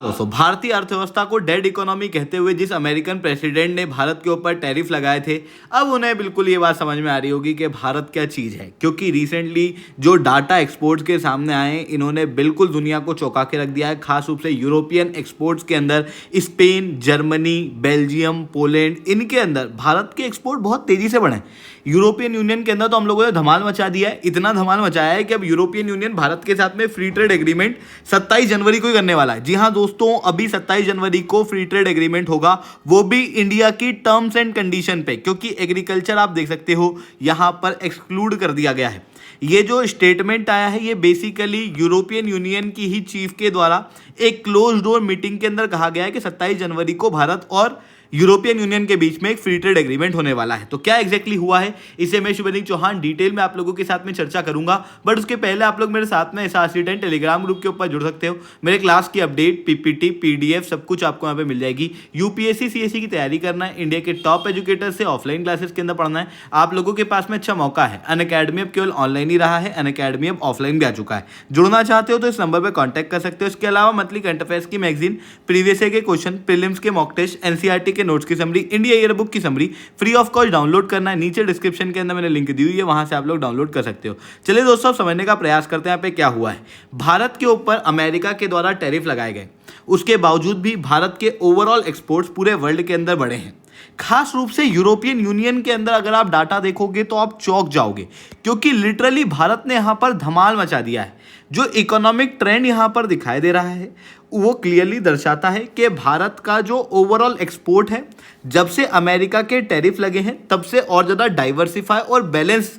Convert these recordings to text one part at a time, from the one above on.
दोस्तों, भारतीय अर्थव्यवस्था को डेड इकोनॉमी कहते हुए जिस अमेरिकन प्रेसिडेंट ने भारत के ऊपर टैरिफ लगाए थे, अब उन्हें बिल्कुल ये बात समझ में आ रही होगी कि भारत क्या चीज़ है। क्योंकि रिसेंटली जो डाटा एक्सपोर्ट्स के सामने आए, इन्होंने बिल्कुल दुनिया को चौंका के रख दिया है। खास रूप से यूरोपियन एक्सपोर्ट्स के अंदर स्पेन, जर्मनी, बेल्जियम, पोलैंड, इनके अंदर भारत के एक्सपोर्ट बहुत तेज़ी से बढ़े। यूरोपियन यूनियन के अंदर तो हम लोगों ने धमाल मचा दिया है, इतना धमाल मचाया है कि अब यूरोपियन यूनियन भारत के साथ में फ्री ट्रेड एग्रीमेंट 27 जनवरी को ही करने वाला है। जी हाँ दोस्तों, अभी 27 जनवरी को फ्री ट्रेड एग्रीमेंट होगा, वो भी इंडिया की टर्म्स एंड कंडीशन पे, क्योंकि एग्रीकल्चर आप देख सकते हो यहां पर एक्सक्लूड कर दिया गया है। ये जो स्टेटमेंट आया है, ये बेसिकली यूरोपियन यूनियन की ही चीफ के द्वारा एक क्लोज डोर मीटिंग के अंदर कहा गया है कि 27 जनवरी को भारत और यूरोपियन यूनियन के बीच में एक फ्री ट्रेड एग्रीमेंट होने वाला है। तो क्या एग्जैक्टली हुआ है, इसे मैं शुभेंदु चौहान डिटेल में आप लोगों के साथ में चर्चा करूंगा। बट उसके पहले आप लोग मेरे साथ में SRC10 टेलीग्राम ग्रुप के ऊपर जुड़ सकते हो। मेरे क्लास की अपडेट, PPT, PDF सब कुछ आपको यहाँ पे मिल जाएगी। UPSC CSE की तैयारी करना है, इंडिया के टॉप एजुकेटर से ऑफलाइन क्लासेस के अंदर पढ़ना है, आप लोगों के पास में अच्छा मौका है। अनअकैडमी अब केवल ऑनलाइन ही रहा है, अनअकैडमी अब ऑफलाइन भी आ चुका है। जुड़ना चाहते हो तो इस नंबर पर कॉन्टैक्ट कर सकते हो। इसके अलावा मंथली करंट अफेयर्स की मैगजीन, प्रीवियस ईयर के क्वेश्चन, प्रीलिम्स के मॉक टेस्ट, NCERT के नोट्स की समरी, इंडिया ईयर बुक की summary free of cost download करना है। नीचे डिस्क्रिप्शन के अंदर मैंने लिंक दी हुई है, वहां से आप लोग डाउनलोड कर सकते हो। चलिए दोस्तों, समझने का प्रयास करते हैं यहाँ पे क्या हुआ है। भारत के ऊपर अमेरिका के द्वारा टैरिफ लगाए गए, उसके बावजूद भी भारत के ओवरऑल एक्सपोर्ट्स पूरे वर्ल्ड के अंदर बढ़े हैं। खास रूप से यूरोपियन यूनियन के अंदर अगर आप डाटा देखोगे तो आप चौंक जाओगे, क्योंकि लिटरली भारत ने यहां पर धमाल मचा दिया है। जो इकोनॉमिक ट्रेंड यहां पर दिखाई दे रहा है, वो क्लियरली दर्शाता है कि भारत का जो ओवरऑल एक्सपोर्ट है, जब से अमेरिका के टैरिफ लगे हैं तब से और ज़्यादा डाइवर्सिफाई और बैलेंस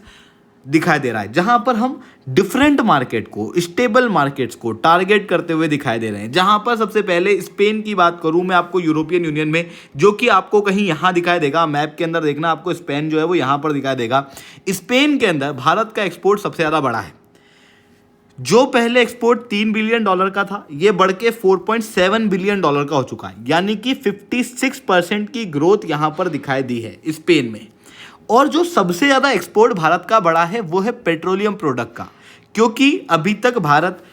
दिखाई दे रहा है। जहां पर हम डिफरेंट मार्केट को, स्टेबल मार्केट्स को टारगेट करते हुए दिखाई दे रहे हैं। जहां पर सबसे पहले स्पेन की बात करूं मैं आपको, यूरोपियन यूनियन में, जो कि आपको कहीं यहां दिखाई देगा, मैप के अंदर देखना, आपको स्पेन जो है वो यहां पर दिखाई देगा। स्पेन के अंदर भारत का एक्सपोर्ट सबसे ज़्यादा बड़ा है। जो पहले एक्सपोर्ट $3 बिलियन का था, ये बढ़ के $4.7 बिलियन का हो चुका है। यानी कि 56% की ग्रोथ यहां पर दिखाई दी है स्पेन में। और जो सबसे ज़्यादा एक्सपोर्ट भारत का बढ़ा है वो है पेट्रोलियम प्रोडक्ट का, क्योंकि अभी तक भारत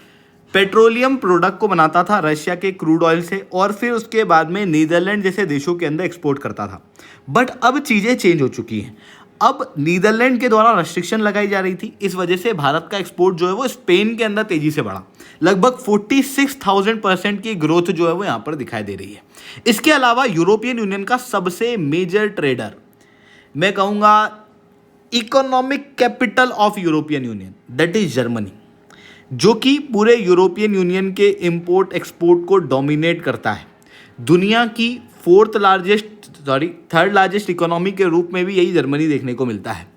पेट्रोलियम प्रोडक्ट को बनाता था रशिया के क्रूड ऑयल से, और फिर उसके बाद में नीदरलैंड जैसे देशों के अंदर एक्सपोर्ट करता था। बट अब चीज़ें चेंज हो चुकी हैं। अब नीदरलैंड के द्वारा रेस्ट्रिक्शन लगाई जा रही थी, इस वजह से भारत का एक्सपोर्ट जो है वो स्पेन के अंदर तेजी से बढ़ा। लगभग 46,000% की ग्रोथ जो है वो यहाँ पर दिखाई दे रही है। इसके अलावा यूरोपियन यूनियन का सबसे मेजर ट्रेडर, मैं कहूँगा economic capital of European union, that is Germany, जो कि पूरे यूरोपियन यूनियन के इंपोर्ट एक्सपोर्ट को डोमिनेट करता है। दुनिया की थर्ड लार्जेस्ट इकोनॉमी के रूप में भी यही जर्मनी देखने को मिलता है।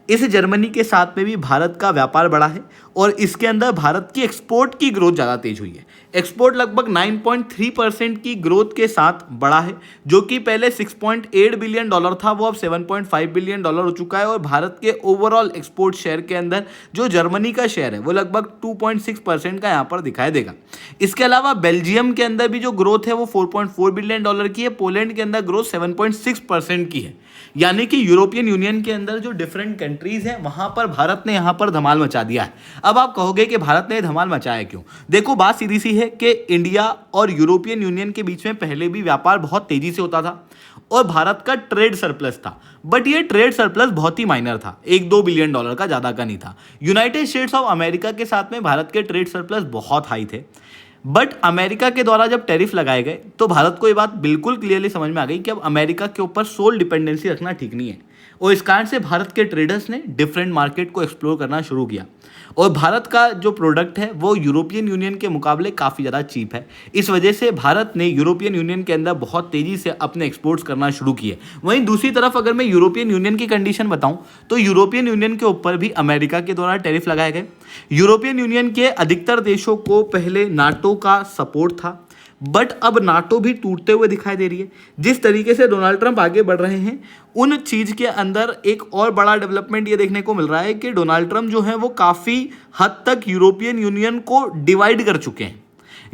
इस जर्मनी के साथ में भी भारत का व्यापार बढ़ा है, और इसके अंदर भारत की एक्सपोर्ट की ग्रोथ ज़्यादा तेज हुई है। एक्सपोर्ट लगभग 9.3% की ग्रोथ के साथ बढ़ा है, जो कि पहले $6.8 बिलियन था, वो अब $7.5 बिलियन हो चुका है। और भारत के ओवरऑल एक्सपोर्ट शेयर के अंदर जो जर्मनी का शेयर है वो लगभग 2.6% का यहाँ पर दिखाई देगा। इसके अलावा बेल्जियम के अंदर भी जो ग्रोथ है वो $4.4 बिलियन की है। पोलैंड के अंदर ग्रोथ 7.6% की है। यानी कि यूरोपियन यूनियन के अंदर जो डिफरेंट कंट्रीज हैं, वहां पर भारत ने यहाँ पर धमाल मचा दिया है। अब आप कहोगे कि भारत ने धमाल मचाया क्यों? देखो, बात सीधी सी है कि इंडिया और यूरोपियन यूनियन के बीच में पहले भी व्यापार बहुत तेजी से होता था, और भारत का ट्रेड सरप्लस था। बट ये ट्रेड सरप्लस बहुत ही माइनर था, $1-2 बिलियन का, ज़्यादा का नहीं था। यूनाइटेड स्टेट्स ऑफ अमेरिका के साथ में भारत के ट्रेड सरप्लस बहुत हाई थे। बट अमेरिका के द्वारा जब टैरिफ लगाए गए तो भारत को ये बात बिल्कुल क्लियरली समझ में आ गई कि अब अमेरिका के ऊपर सोल डिपेंडेंसी रखना ठीक नहीं है, और इस कारण से भारत के ट्रेडर्स ने डिफरेंट मार्केट को एक्सप्लोर करना शुरू किया। और भारत का जो प्रोडक्ट है वो यूरोपियन यूनियन के मुकाबले काफ़ी ज़्यादा चीप है। इस वजह से भारत ने यूरोपियन यूनियन के अंदर बहुत तेज़ी से अपने एक्सपोर्ट्स करना शुरू किए। वहीं दूसरी तरफ अगर मैं यूरोपियन यूनियन की कंडीशन बताऊं, तो यूरोपियन यूनियन के ऊपर भी अमेरिका के द्वारा टैरिफ लगाए गए। यूरोपियन यूनियन के अधिकतर देशों को पहले नाटो का सपोर्ट था, बट अब नाटो भी टूटते हुए दिखाई दे रही है। जिस तरीके से डोनाल्ड ट्रंप आगे बढ़ रहे हैं, उन चीज़ के अंदर एक और बड़ा डेवलपमेंट ये देखने को मिल रहा है कि डोनाल्ड ट्रंप जो है वो काफ़ी हद तक यूरोपियन यूनियन को डिवाइड कर चुके हैं।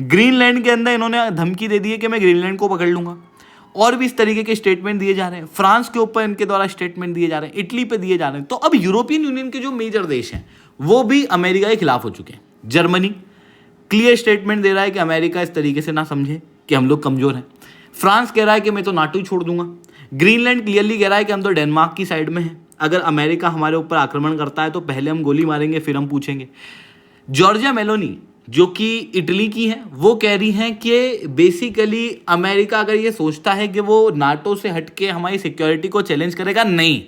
ग्रीनलैंड के अंदर इन्होंने धमकी दे दी है कि मैं ग्रीनलैंड को पकड़ लूँगा, और भी इस तरीके के स्टेटमेंट दिए जा रहे हैं। फ्रांस के ऊपर इनके द्वारा स्टेटमेंट दिए जा रहे हैं, इटली पे दिए जा रहे हैं। तो अब यूरोपियन यूनियन के जो मेजर देश हैं वो भी अमेरिका के खिलाफ हो चुके हैं। जर्मनी, क्लियर स्टेटमेंट दे रहा है कि अमेरिका इस तरीके से ना समझे कि हम लोग कमजोर हैं। फ्रांस कह रहा है कि मैं तो नाटो ही छोड़ दूंगा। ग्रीनलैंड क्लियरली कह रहा है कि हम तो डेनमार्क की साइड में हैं, अगर अमेरिका हमारे ऊपर आक्रमण करता है तो पहले हम गोली मारेंगे फिर हम पूछेंगे। जॉर्जिया मेलोनी जो कि इटली की हैं, वो कह रही हैं कि बेसिकली अमेरिका अगर ये सोचता है कि वो नाटो से हटके हमारी सिक्योरिटी को चैलेंज करेगा, नहीं,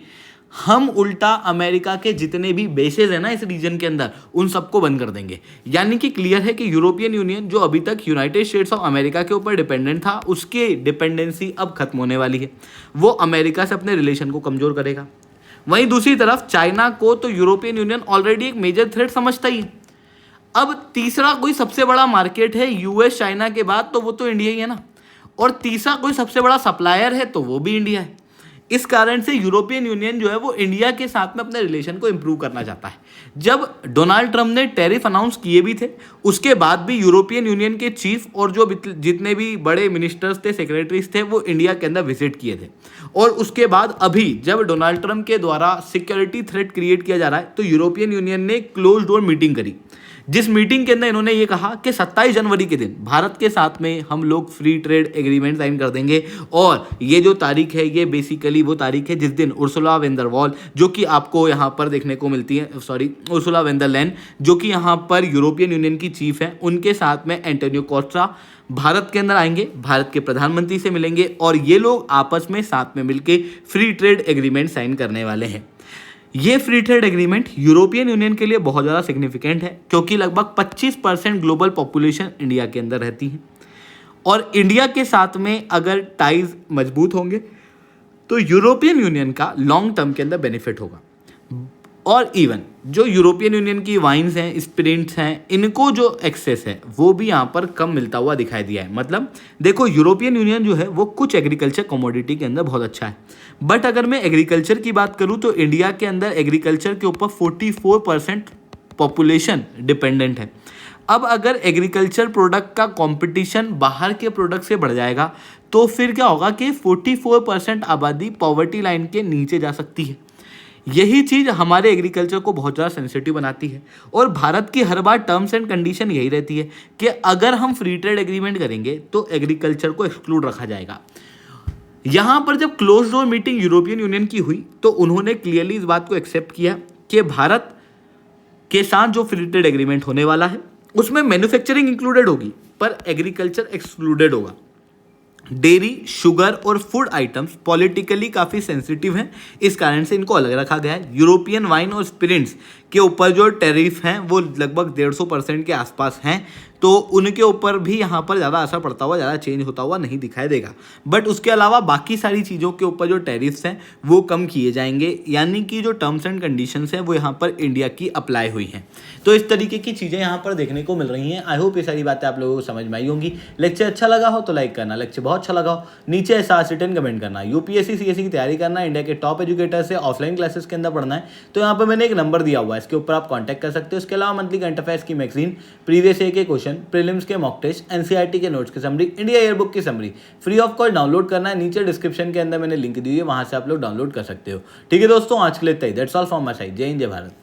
हम उल्टा अमेरिका के जितने भी बेसेस हैं ना इस रीजन के अंदर उन सबको बंद कर देंगे। यानी कि क्लियर है कि यूरोपियन यूनियन जो अभी तक यूनाइटेड स्टेट्स ऑफ अमेरिका के ऊपर डिपेंडेंट था, उसकी डिपेंडेंसी अब खत्म होने वाली है। वो अमेरिका से अपने रिलेशन को कमजोर करेगा। वहीं दूसरी तरफ चाइना को तो यूरोपियन यूनियन ऑलरेडी एक मेजर थ्रेट समझता ही। अब तीसरा कोई सबसे बड़ा मार्केट है यूएस चाइना के बाद तो वो तो इंडिया ही है ना, और तीसरा कोई सबसे बड़ा सप्लायर है तो वो भी इंडिया है। इस कारण से यूरोपियन यूनियन जो है वो इंडिया के साथ में अपने रिलेशन को इंप्रूव करना चाहता है। जब डोनाल्ड ट्रंप ने टैरिफ अनाउंस किए भी थे, उसके बाद भी यूरोपियन यूनियन के चीफ और जो जितने भी बड़े मिनिस्टर्स थे, सेक्रेटरीज थे, वो इंडिया के अंदर विजिट किए थे। और उसके बाद अभी जब डोनाल्ड ट्रंप के द्वारा सिक्योरिटी थ्रेट क्रिएट किया जा रहा है तो यूरोपियन यूनियन ने क्लोज डोर मीटिंग करी, जिस मीटिंग के अंदर इन्होंने ये कहा कि 27 जनवरी के दिन भारत के साथ में हम लोग फ्री ट्रेड एग्रीमेंट साइन कर देंगे। और ये जो तारीख है ये बेसिकली वो तारीख है जिस दिन उर्सुला वेंडरवॉल, जो कि आपको यहाँ पर देखने को मिलती है, उर्सुला वेंडरलैन जो कि यहाँ पर यूरोपियन यूनियन की चीफ है, उनके साथ में एंटोनियो कोस्टा भारत के अंदर आएंगे, भारत के प्रधानमंत्री से मिलेंगे और ये लोग आपस में साथ में मिलकर फ्री ट्रेड एग्रीमेंट साइन करने वाले हैं। ये free trade agreement European union के लिए बहुत ज़्यादा सिग्निफिकेंट है क्योंकि लगभग 25% ग्लोबल पॉपुलेशन इंडिया के अंदर रहती है और इंडिया के साथ में अगर टाइज मजबूत होंगे तो यूरोपियन यूनियन का लॉन्ग टर्म के अंदर बेनिफिट होगा। और इवन जो यूरोपियन यूनियन की वाइन्स हैं, स्पिरिट्स हैं, इनको जो एक्सेस है वो भी यहाँ पर कम मिलता हुआ दिखाई दिया है। मतलब देखो, यूरोपियन यूनियन जो है वो कुछ एग्रीकल्चर कमोडिटी के अंदर बहुत अच्छा है, बट अगर मैं एग्रीकल्चर की बात करूँ तो इंडिया के अंदर एग्रीकल्चर के ऊपर 44% पॉपुलेशन डिपेंडेंट है। अब अगर एग्रीकल्चर प्रोडक्ट का कंपटीशन बाहर के प्रोडक्ट से बढ़ जाएगा तो फिर क्या होगा कि 44% आबादी पॉवर्टी लाइन के नीचे जा सकती है। यही चीज़ हमारे एग्रीकल्चर को बहुत ज़्यादा सेंसिटिव बनाती है और भारत की हर बार टर्म्स एंड कंडीशन यही रहती है कि अगर हम फ्री ट्रेड एग्रीमेंट करेंगे तो एग्रीकल्चर को एक्सक्लूड रखा जाएगा। यहाँ पर जब close door meeting European union की हुई तो उन्होंने क्लियरली इस बात को एक्सेप्ट किया कि भारत के साथ जो फ्री ट्रेड एग्रीमेंट होने वाला है उसमें मैन्युफैक्चरिंग इंक्लूडेड होगी पर एग्रीकल्चर एक्सक्लूडेड होगा। डेयरी, शुगर और फूड आइटम्स पॉलिटिकली काफ़ी सेंसिटिव हैं, इस कारण से इनको अलग रखा गया है। यूरोपियन वाइन और स्पिरिट्स के ऊपर जो टैरिफ हैं वो लगभग 150% के आसपास हैं, तो उनके ऊपर भी यहाँ पर ज़्यादा असर पड़ता हुआ, ज़्यादा चेंज होता हुआ नहीं दिखाई देगा। बट उसके अलावा बाकी सारी चीज़ों के ऊपर जो टैरिफ्स हैं वो कम किए जाएंगे, यानी कि जो टर्म्स एंड कंडीशंस हैं वो यहाँ पर इंडिया की अप्लाई हुई हैं। तो इस तरीके की चीज़ें यहाँ पर देखने को मिल रही हैं। आई होप ये सारी बातें आप लोगों को समझ में आई होंगी। लेक्चर अच्छा लगा हो तो लाइक करना, लेक्चर बहुत अच्छा लगा हो नीचे ऐसा रिटर्न कमेंट करना। यूपीएससी सीएससी की तैयारी करना, इंडिया के टॉप एजुकेटर से ऑफलाइन क्लासेस के अंदर पढ़ना है तो यहाँ पर मैंने एक नंबर दिया हुआ है, इसके ऊपर आप कॉन्टैक्ट कर सकते हो। इसके अलावा मंथली करंट अफेयर्स की मैगजीन, प्रीवियस ईयर के क्वेश्चन, प्रीलिम्स के मॉक टेस्ट, एनसीईआरटी के नोट्स की समरी, इंडिया ईयर बुक की summary free of cost download करना है। नीचे डिस्क्रिप्शन के अंदर मैंने लिंक दी है, वहां से आप लोग डाउनलोड कर सकते हो। ठीक है दोस्तों, आज के लिए इतना ही। That's all from my side. जय हिंद, जय भारत।